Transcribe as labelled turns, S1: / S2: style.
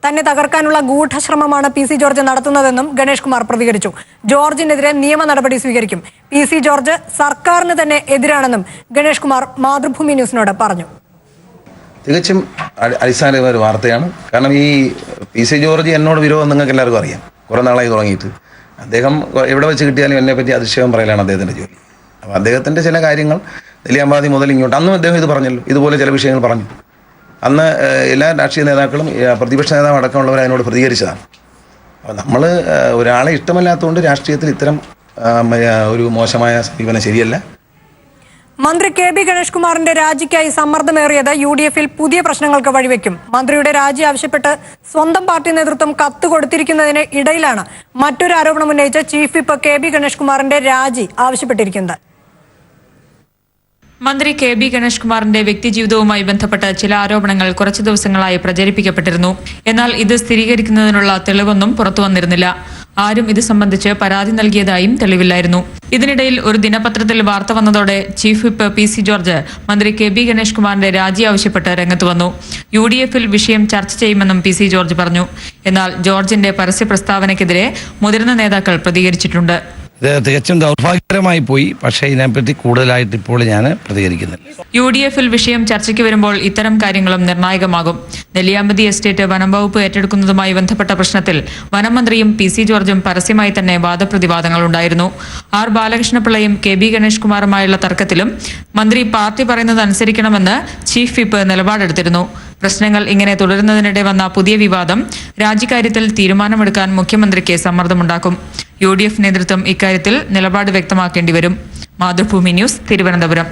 S1: തന്നെ തകർക്കാനുള്ള ഗൂഢശ്രമമാണ് P C George നടത്തുന്നതെന്നും ഗണേഷ് കുമാർ പ്രതികരിച്ചു. ജോർജിനെതിരെ നിയമ നടപടി സ്വീകരിക്കും. പി സി ജോർജ് സർക്കാരിന് തന്നെ എതിരാണെന്നും ഗണേഷ് കുമാർ മാതൃഭൂമി ന്യൂസിനോട് പറഞ്ഞു.
S2: തികച്ചും അടിസ്ഥാനപരമായ ഒരു വാർത്തയാണ്. കാരണം ഈ പി സി ജോർജ് എന്നോട് വിരോധം നിങ്ങൾക്ക് എല്ലാവർക്കും അറിയാം. കുറേ നാളായി തുടങ്ങിയിട്ട് അദ്ദേഹം എവിടെ വെച്ച് കിട്ടിയാലും എന്നെപ്പറ്റി അതിശയം പറയലാണ് അദ്ദേഹത്തിൻ്റെ ജോലി. അപ്പോൾ അദ്ദേഹത്തിൻ്റെ ചില കാര്യങ്ങൾ നെല്ലിയാമ്പാതി മുതൽ ഇങ്ങോട്ട് അന്നും അദ്ദേഹം ഇത് പറഞ്ഞല്ലോ, ഇതുപോലെ ചില വിഷയങ്ങൾ പറഞ്ഞു. അന്ന് എല്ലാ രാഷ്ട്രീയ നേതാക്കളും പ്രതിപക്ഷ നേതാവ് അടക്കമുള്ളവർ അതിനോട് പ്രതികരിച്ചതാണ്. അപ്പോൾ നമ്മൾ ഒരാളെ ഇഷ്ടമല്ലാത്തതുകൊണ്ട് രാഷ്ട്രീയത്തിൽ ഇത്തരം ഒരു മോശമായ സമീപനം ശരിയല്ല.
S1: മന്ത്രി കെ ബി ഗണേഷ് കുമാറിന്റെ രാജിക്കായി സമ്മർദ്ദമേറിയത് UDF-ൽ പുതിയ പ്രശ്നങ്ങൾക്ക് വഴിവെക്കും. മന്ത്രിയുടെ രാജി ആവശ്യപ്പെട്ട് സ്വന്തം പാർട്ടി നേതൃത്വം കത്ത് കൊടുത്തിരിക്കുന്നതിന് ഇടയിലാണ് മറ്റൊരു ആരോപണം ഉന്നയിച്ച് chief whip K B Ganesh കുമാറിന്റെ രാജി ആവശ്യപ്പെട്ടിരിക്കുന്നത്.
S3: മന്ത്രി കെ ബി ഗണേഷ് കുമാറിന്റെ വ്യക്തിജീവിതവുമായി ബന്ധപ്പെട്ട് ചില ആരോപണങ്ങൾ കുറച്ചു ദിവസങ്ങളായി പ്രചരിപ്പിക്കപ്പെട്ടിരുന്നു. എന്നാൽ ഇത് സ്ഥിരീകരിക്കുന്നതിനുള്ള തെളിവൊന്നും പുറത്തു വന്നിരുന്നില്ല. ആരും ഇത് സംബന്ധിച്ച് പരാതി നൽകിയതായും തെളിവില്ലായിരുന്നു. ഇതിനിടയിൽ ഒരു ദിനപത്രത്തിൽ വാർത്ത വന്നതോടെ chief whip P C George മന്ത്രി കെ ബി ഗണേഷ് കുമാറിന്റെ രാജി ആവശ്യപ്പെട്ട് രംഗത്ത് വന്നു. UDF-ൽ വിഷയം ചർച്ച ചെയ്യുമെന്നും പി സി ജോർജ് പറഞ്ഞു. എന്നാൽ ജോർജിന്റെ പരസ്യ പ്രസ്താവനയ്ക്കെതിരെ മുതിർന്ന നേതാക്കൾ പ്രതികരിച്ചിട്ടുണ്ട്.
S4: ഇത് തികച്ചും ദൗർഭാഗ്യകരമായി പോയി. പക്ഷേ ഇതിനെപ്പറ്റി കൂടുതലായിട്ട് ഇപ്പോൾ ഞാൻ പ്രതികരിക്കുന്നില്ല.
S3: UDF-ൽ വിഷയം ചർച്ചയ്ക്ക് വരുമ്പോൾ ഇത്തരം കാര്യങ്ങളും നിർണായകമാകും. നെല്ലിയാമ്പതി എസ്റ്റേറ്റ് വനം വകുപ്പ് ഏറ്റെടുക്കുന്നതുമായി ബന്ധപ്പെട്ട പ്രശ്നത്തിൽ വനം മന്ത്രിയും പി സി ജോർജും പരസ്യമായി തന്നെ വാദപ്രതിവാദങ്ങളുണ്ടായിരുന്നു. ആർ ബാലകൃഷ്ണപിള്ളയും കെ ബി ഗണേഷ് കുമാറുമായുള്ള തർക്കത്തിലും മന്ത്രി പാർട്ടി പറയുന്നത് അനുസരിക്കണമെന്ന് ചീഫ് വിപ്പ് നിലപാടെടുത്തിരുന്നു. പ്രശ്നങ്ങൾ ഇങ്ങനെ തുടരുന്നതിനിടെ വന്ന പുതിയ വിവാദം രാജിക്കാര്യത്തിൽ തീരുമാനമെടുക്കാൻ മുഖ്യമന്ത്രിക്ക് സമ്മർദ്ദമുണ്ടാക്കും. UDF നേതൃത്വം ഇക്കാര്യത്തിൽ നിലപാട് വ്യക്തമാക്കേണ്ടി വരും. മാതൃഭൂമി ന്യൂസ്, തിരുവനന്തപുരം.